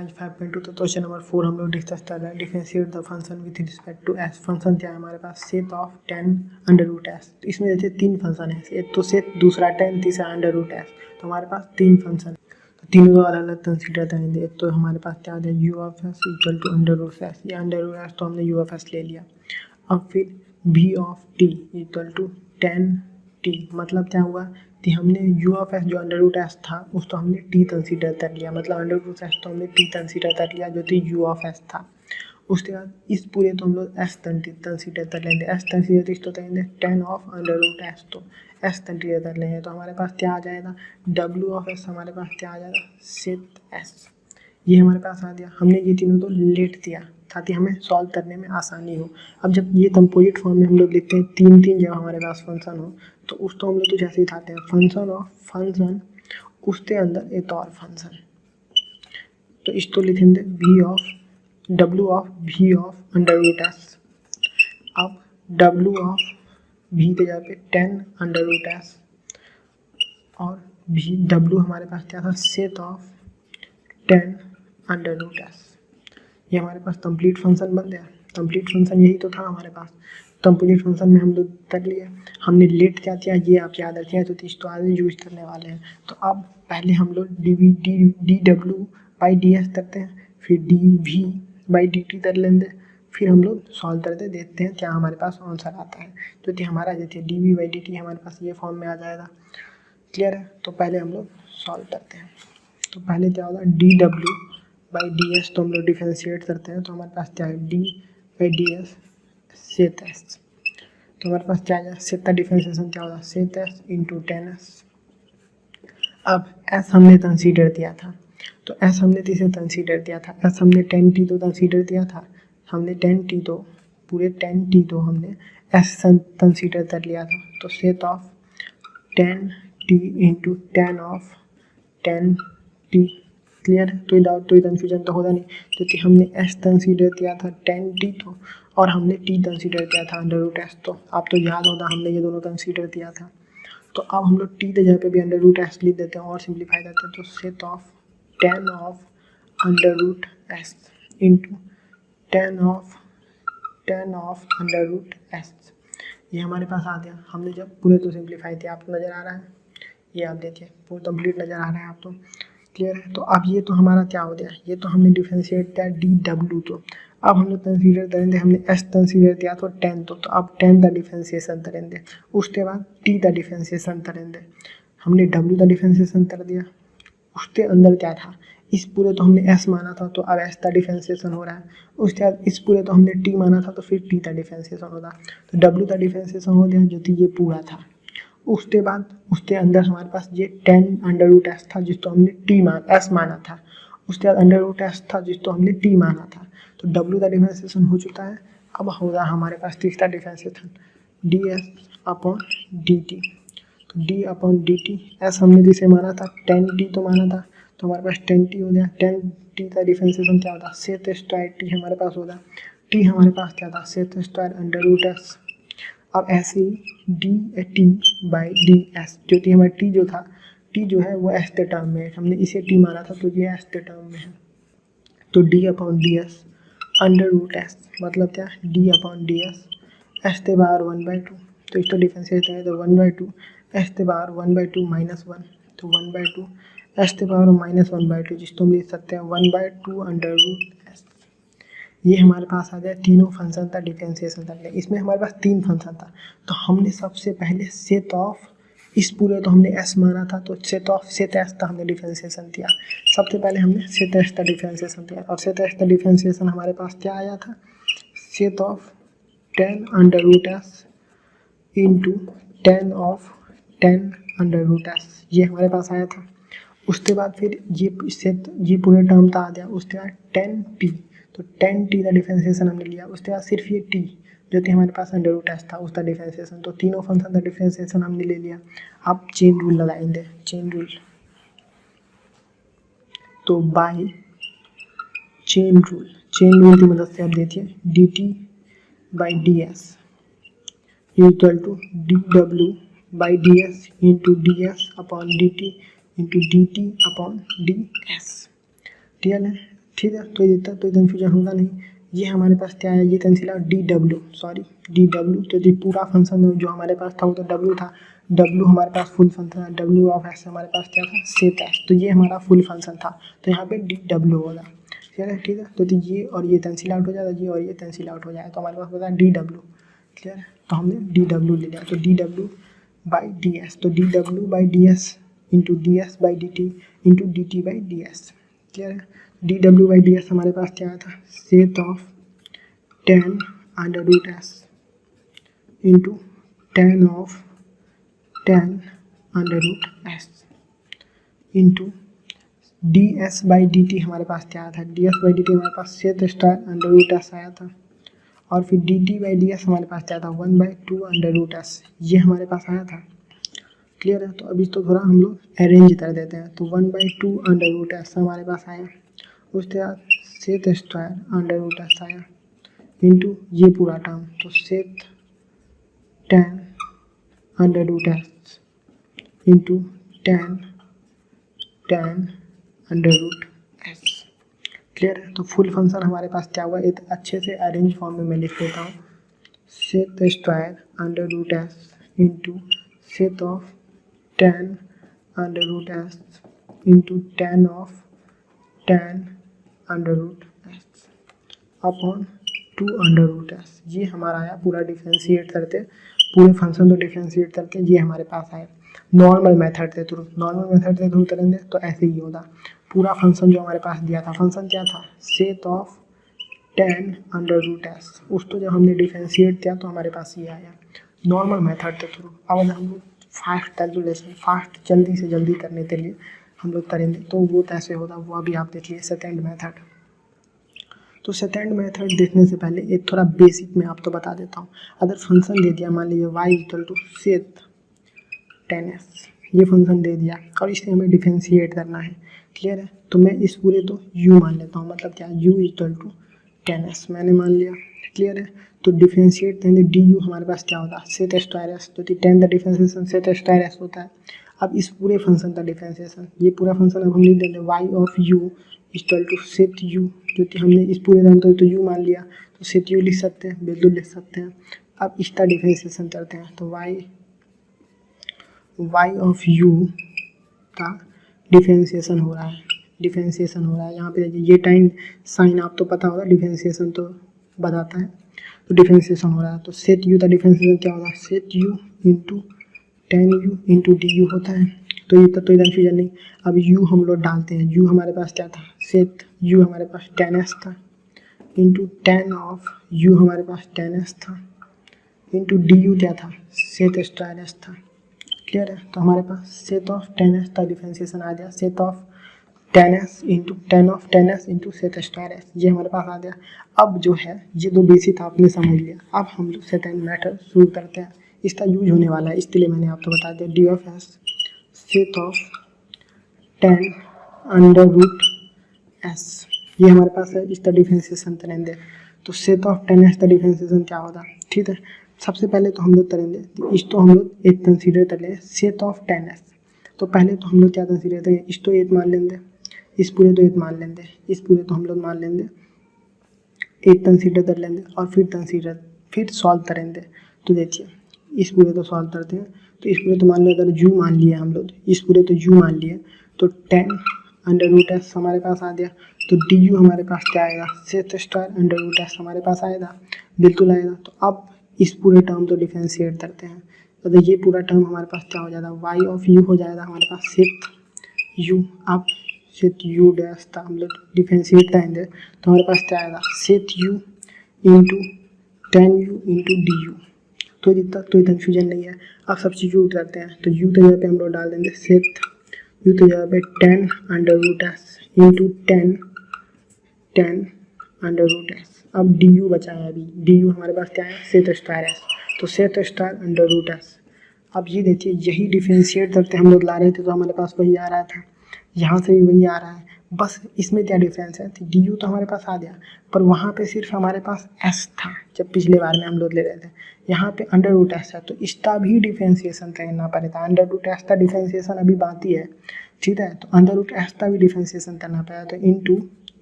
आज 5.2 तो question number 4 हम लोग डिस्कस कर रहे हैं differentiate the function with respect to S. Function क्या है हमारे पास, sec of 10 under root S. तो इसमें जैसे तीन फंक्शन है, एक तो सेक, दूसरा 10, तीसरा अंडर रूट एस। तो हमारे पास तीन फंक्शन है, तो तीनों को अलग अलग कंसीडर करेंगे। एक तो हमारे पास क्या है, u of s equal to under root s. ये अंडर रूट एस तो हमने यू ऑफ एस ले लिया। अब फिर b of t equal to 10 t, मतलब क्या हुआ कि हमने यू ऑफ एस जो अंडर रूट एस था उसको हमने टी कंसीडर कर लिया, मतलब अंडर रूट एस तो हमने टी कंसीडर कर लिया जो कि यू ऑफ एस था। उसके बाद इस पूरे तो हम लोग एस कंसीडर कर लेंगे। एस कंसीडर तो करेंगे 10 ऑफ अंडर रूट एस, तो एस कंसीडर कर लेंगे। तो हमारे पास क्या आ जाएगा, डब्ल्यू ऑफ एस हमारे पास क्या आ जाएगा, सेक एस। ये हमारे पास आ गया। हमने ये तीनों तो लेट दिया ताकि हमें सॉल्व करने में आसानी हो। अब जब ये कंपोजिट फॉर्म में हम लोग लिखते हैं, तीन तीन जब हमारे पास फंक्शन हो तो उसको हम लोग तो जैसे दिखाते हैं, फंक्शन ऑफ फंक्शन, उसके अंदर एक और फंक्शन। तो इसको लिखेंगे वी ऑफ डब्ल्यू of v of under root S. अब डब्ल्यू ऑफ वी के जगह पे 10 अंडर रूट एस, और वी डब्ल्यू हमारे पास क्या था, sec of 10 under root s. ये हमारे पास कंप्लीट फंक्शन बन गया। कंप्लीट फंक्शन यही तो था हमारे पास। कंप्लीट फंक्शन में हम लोग कर लिए। हमने लेट क्या किया ये आप याद रखिए, तो तीस तो आगे यूज करने वाले हैं। तो अब पहले हम लोग d W by D s करते हैं, फिर d v by D t कर लेंगे, फिर हम लोग सॉल्व करते देखते हैं क्या हमारे पास आंसर आता है। तो कि हमारा जैसे d v by D T हमारे पास ये फॉर्म में आ जाएगा। क्लियर है? तो पहले हम लोग सॉल्व करते हैं। तो पहले क्या होगा, D W by D S तो हम लोग डिफ्रेंशिएट करते हैं। तो हमारे पास क्या है, d by D s sec s. तो हमारे पास क्या है, सेक का डिफ्रेंशिएशन क्या होगा, सेक एस इंटू 10s। अब एस हमने कंसीडर दिया था, तो एस हमने इसे कंसीडर दिया था, एस हमने 10t तो कंसीडर दिया था। हमने 10t तो पूरे 10t तो हमने एस कंसीडर कर लिया था। तो sec of 10t into 10 of 10t। Clear है? तो डाउट तो कन्फ्यूजन तो होता नहीं, क्योंकि हमने एस कंसीडर किया था 10t तो, और हमने टी कंसीडर किया था अंडर रूट एस। तो आप तो याद होता हमने ये दोनों कंसीडर किया था। तो अब हम लोग टी के जगह पे भी अंडर रूट एस लिख देते हैं और सिंप्लीफाई करते हैं। तो sec of 10 of under root S into 10 of under root s. ये हमारे पास आ गया। हमने जब पूरे तो सिंप्लीफाई किया, आपको नज़र आ रहा है, ये आप देखिए पूरा कंप्लीट नज़र आ रहा है आपको। क्लियर है? तो अब ये तो हमारा क्या हो गया, ये तो हमने डिफ्रेंशिएट किया डी डब्ल्यू। तो अब हम लोग कंसीडर करेंगे, हमने एस कंसीडर किया तो 10 तो अब 10 का डिफ्रेंशिएशन करेंगे, उसके बाद टी का डिफ्रेंशिएशन करेंगे। हमने डब्ल्यू का डिफ्रेंशिएशन कर दिया, उसके अंदर क्या था, इस पूरे तो हमने एस माना था तो अब एस का डिफ्रेंशिएशन हो रहा है। उसके बाद इस पूरे तो हमने टी माना था तो फिर टी का डिफ्रेंशिएशन होगा। तो डब्ल्यू का डिफ्रेंशिएशन हो गया जो कि ये पूरा था। उसके बाद उसके अंदर हमारे पास ये 10 अंडर रूट एस था जिसको हमने एस माना था। उसके बाद अंडर रूट एस था जिसको हमने टी माना था। तो डब्ल्यू का डिफ्रेंशिएशन हो चुका है। अब होगा हमारे पास तीसरा differentiation D S upon D T. तो D upon D T, S हमने जिसे माना था 10t तो माना था, तो हमारे पास 10t हो गया। 10t का डिफ्रेंशिएशन क्या होता है, सेक स्क्वायर टी हमारे पास होगा। टी हमारे पास क्या था, sec square under root S. अब ऐसे ही D T by D S, जो कि हमारा टी जो था, टी जो है वो एस के टर्म में है, हमने इसे टी माना था तो ये एस के टर्म में है। तो D upon d s under root s, मतलब क्या, d upon d s s के बार 1/2। तो इसको डिफ्रेंशिएट करें तो 1/2 एस के बार 1/2 माइनस 1, तो 1/2 एस के पावर माइनस 1/2, जिसको हम लिख सकते हैं 1/2 अंडर रूट एस। ये हमारे पास आ गया तीनों फंक्शन का डिफरेंशिएशन करने। इसमें हमारे पास तीन फंक्शन था, तो हमने सबसे पहले सेक ऑफ, इस पूरे तो हमने एस माना था तो सेक ऑफ सेक एस का हमने डिफरेंशिएशन किया। सबसे पहले हमने सेक एस का डिफरेंशिएशन किया, और सेक एस का डिफरेंशिएशन हमारे पास क्या आया था, sec of 10 under root S into 10 of 10 under root s, ये हमारे पास आया था। उसके बाद फिर ये पूरे टर्म का आ गया। उसके बाद 10t, तो 10t का डिफरेंशिएशन हमने लिया। उसके बाद सिर्फ ये t जो कि हमारे पास अंडर रूट एस था उसका डिफरेंशिएशन। तो तीनों फंक्शन का डिफरेंशिएशन हमने ले लिया। अब चेन रूल लगाएंगे, चेन रूल। तो बाय चेन रूल की मदद से आप देखिए dt by D s equal to d W by D S into D S upon D T into D t upon d S. Clear है? ठीक है। तो ये तो कन्फ्यूजन होगा नहीं। ये हमारे पास क्या है, ये कैंसिल आउट डी डब्ल्यू, तो ये पूरा फंक्शन जो हमारे पास था वो तो डब्ल्यू था, डब्ल्यू हमारे पास फुल फंक्शन था, डब्ल्यू ऑफ एस हमारे पास क्या था, सेट एस, तो ये हमारा फुल फंक्शन था, तो यहाँ पे डी डब्ल्यू होगा। ठीक है, ठीक है। तो ये और ये कैंसिल आउट हो जाएगा, ये और ये कैंसिल आउट हो जाएगा, तो हमारे पास होता है डी डब्ल्यू। क्लियर है, तो हमने डी डब्ल्यू ले लिया, तो D W by D S, तो D W by D S into D S by D T into D T by D S. Clear है, D W by D S हमारे पास क्या आया था, sec of ten under root S into tan of ten under root S into D S by D T हमारे पास क्या आया था, D S by D T हमारे पास set star under root s आया था, और फिर d T by D S हमारे पास क्या था, 1/2 अंडर रूट एस, ये हमारे पास आया था। क्लियर है, तो अभी तो थोड़ा हम लोग अरेंज कर देते हैं, तो 1/2 अंडर रूट एस हमारे पास आया, उसके बाद sec square under root s आया इंटू ये पूरा टर्म, तो sec 10 under root S into 10 under root s. Clear है, तो फुल फंक्शन हमारे पास क्या हुआ, एक अच्छे से अरेंज फॉर्म में मैं लिख देता हूँ, sec square under root S into sec of 10 under root S into 10 of 10 under root s upon 2 under root s. ये हमारा आया पूरा डिफ्रेंशिएट करते, पूरे फंक्शन को डिफ्रेंशिएट करके ये हमारे पास आया नॉर्मल मेथड के थ्रू, नॉर्मल मेथड के थ्रू करेंगे तो ऐसे ही होगा। पूरा फंक्शन जो हमारे पास दिया था, फंक्शन क्या था, sec of 10 under root s, उसको जब हमने डिफ्रेंशिएट किया तो हमारे पास ये आया नॉर्मल मेथड के थ्रू। अब हम लोग फास्ट कैलकुलेशन, फास्ट जल्दी से जल्दी करने के लिए हम लोग करेंगे, तो वो कैसे होगा वो अभी आप देखिए सेकेंड मेथड। तो सेकेंड मेथड देखने से पहले एक थोड़ा बेसिक मैं आपको बता देता हूँ। अगर फंक्शन दे दिया, मान लीजिए y equal to set 10s, ये फंक्शन दे दिया और इसे हमें डिफ्रेंशिएट करना है। क्लियर है, तो मैं इस पूरे तो u मान लेता हूँ, मतलब क्या, u इक्वल टू 10s मैंने मान लिया। क्लियर है, तो डिफ्रेंशिएट करेंगे, डी यू हमारे पास क्या होता है, सेट स्क्वायर एस, तो 10 का डिफ्रेंशिएशन सेट स्क्वायर एस होता है। अब इस पूरे फंक्शन का डिफ्रेंशिएशन, ये पूरा फंक्शन अब हम लिख देंगे y of u equal to sec u, जो कि हमने इस पूरे नाम तो u मान लिया, तो सेट u लिख सकते हैं, वैल्यू लिख सकते हैं। अब इसका डिफ्रेंशिएशन करते हैं, तो y ऑफ u का डिफ्रेंशिएशन हो रहा है, यहाँ पे ये टाइम साइन आप तो पता होगा, डिफ्रेंशिएशन तो बताता है, तो डिफ्रेंशिएशन हो रहा है। तो सेट u का डिफ्रेंशिएशन क्या होगा, set u into 10u into D you होता है, तो ये तो कन्फ्यूजन नहीं। अब u हम लोग डालते हैं, u हमारे पास क्या था, सेट u हमारे पास 10s था इंटू 10 ऑफ u हमारे पास 10s था इंटू डी यू क्या था, सेट स्क्वायर एस था। क्लियर है, तो हमारे पास सेट ऑफ 10s का डिफ्रेंशिएशन आ गया, set of 10s into 10 of 10s into sec square S, ये हमारे पास आ गया। अब जो है ये दो बेसिक आपने समझ लिया, अब हम लोग सेकेंड मेथड शुरू करते हैं। इसका यूज होने वाला है, इसके लिए मैंने आपको बता दिया, d of s sec of 10 under root s, ये हमारे पास है, इसका डिफ्रेंशिएशन करेंगे। तो सेट ऑफ 10s का डिफ्रेंशिएशन क्या होगा, ठीक है। सबसे पहले तो हम लोग करेंगे, इस तो हम लोग एक कंसीडर कर लें, सेट ऑफ 10s, तो पहले तो हम लोग क्या कंसीडर करेंगे, इस तो एक मान लेंगे, इस पूरे तो एक मान लेंगे, इस पूरे तो हम लोग मान लेंगे, एक कंसीडर कर लेंगे और फिर सॉल्व करेंगे। तो देखिए इस पूरे तो सॉल्व करते हैं, तो इस पूरे तो मान लो अगर u मान लिया हम लोग, इस पूरे तो u मान लिए, तो 10 अंडर रूट एस हमारे पास आ गया, तो डी यू हमारे पास क्या आएगा, sec square under root s हमारे पास आएगा, बिल्कुल आएगा। तो अब इस पूरे टर्म को डिफ्रेंशिएट करते हैं, तो ये पूरा टर्म हमारे पास क्या हो जाएगा, y ऑफ u हो जाएगा हमारे पास सेट u। अब सेट u डैश था, हम लोग डिफ्रेंशिएट करेंगे तो हमारे पास क्या आएगा, set u into 10u into D you. तो जितना कोई कन्फ्यूजन नहीं है। अब सब्स्टिट्यूट करते हैं, तो u की जगह पे हम लोग डाल देंगे सेट u की जगह पे 10 under root S into 10 under root S. अब डी यू बचा है, अभी डी यू हमारे पास क्या है, सेट स्क्वायर एस, तो sec square under root S. अब ये देखिए यही डिफ्रेंशिएट करते हम लोग ला रहे थे, तो हमारे पास वही आ रहा था, यहाँ से भी वही आ रहा है, बस इसमें क्या डिफरेंस है, डी यू तो हमारे पास आ गया, पर वहाँ पे सिर्फ हमारे पास एस था जब पिछले बार में हम लोग ले रहे थे, यहाँ पे अंडर रूट एस है, तो इसका भी डिफ्रेंशिएशन करना पड़ेगा। अंडर रूट एस का डिफ्रेंशिएशन अभी बाकी है, ठीक है, तो अंडर रूट एस का भी डिफ्रेंशिएशन करना पड़ेगा, तो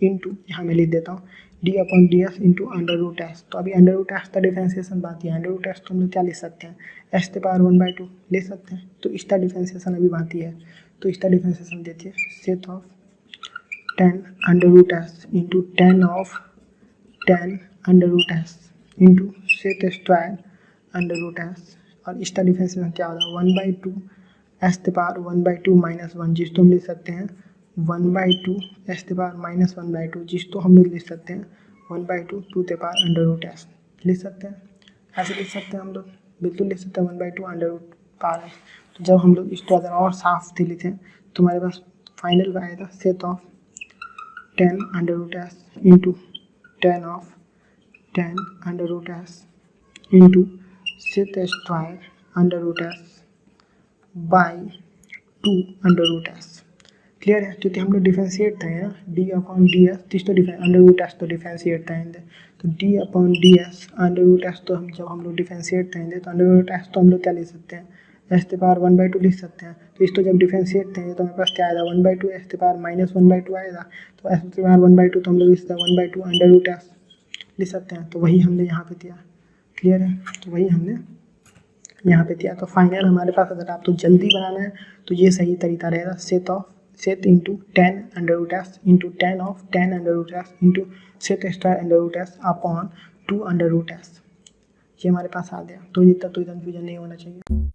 इंटू, यहाँ मैं लिख देता हूँ d upon d S into under root S. तो अभी अंडर रूट एस का डिफ्रेंसिएशन बाकी है, अंडर रूट एस तो हम लोग क्या लिख सकते हैं, एस के पावर 1/2 ले सकते हैं। तो इसका डिफ्रेंसिएशन अभी बाकी है, तो इसका डिफ्रेंसिएशन देखिए, sec of 10 under root S into 10 of 10 under root S into sec square under root s, और इसका डिफ्रेंसिएशन क्या होगा 1/2 एस के पावर 1/2 माइनस 1, जिस तो हम लिख सकते हैं 1/2 एस के पावर माइनस 1/2, जिस तो हम लोग लिख सकते हैं 1/2 टू के पावर अंडर रूट एस लिख सकते हैं। ऐसे लिख सकते हैं हम लोग, बिल्कुल लिख सकते हैं 1/2 अंडर रूट पावर एस। तो जब हम लोग इसको अगर और साफ से लिखें तो हमारे पास फाइनल आएगा sec of 10 under root S into 10 of 10 under root S into sec square under root s by 2 under root s. Clear है, क्योंकि हम लोग डिफरेंशिएट थे ना डी अपॉन डी एस, जिस तो अंडर रूट एस तो डिफरेंशिएट थे, तो D upon d s under root S, तो हम जब हम लोग डिफरेंशिएट थे तो अंडर रूट एस तो हम लोग क्या लिख सकते हैं, एस के पावर 1/2 लिख सकते हैं। तो इस तो जब डिफरेंशिएट थे तो हमारे पास क्या आएगा 1/2 एस के पावर माइनस 1/2 आएगा, तो एस के पावर 1/2 तो हम लोग लिख सकते हैं 1/2 अंडर रूट एस लिख सकते हैं। तो वही हमने यहाँ पे दिया। क्लियर है, तो वही हमने यहाँ पे दिया। तो फाइनल हमारे पास अगर आपको जल्दी बनाना है तो ये सही तरीका रहेगा, sec into 10 under root S into 10 of 10 under root S into sec square under root s upon 2 under root s, ये हमारे पास आ गया। तो ये तक तो कन्फ्यूजन नहीं होना चाहिए।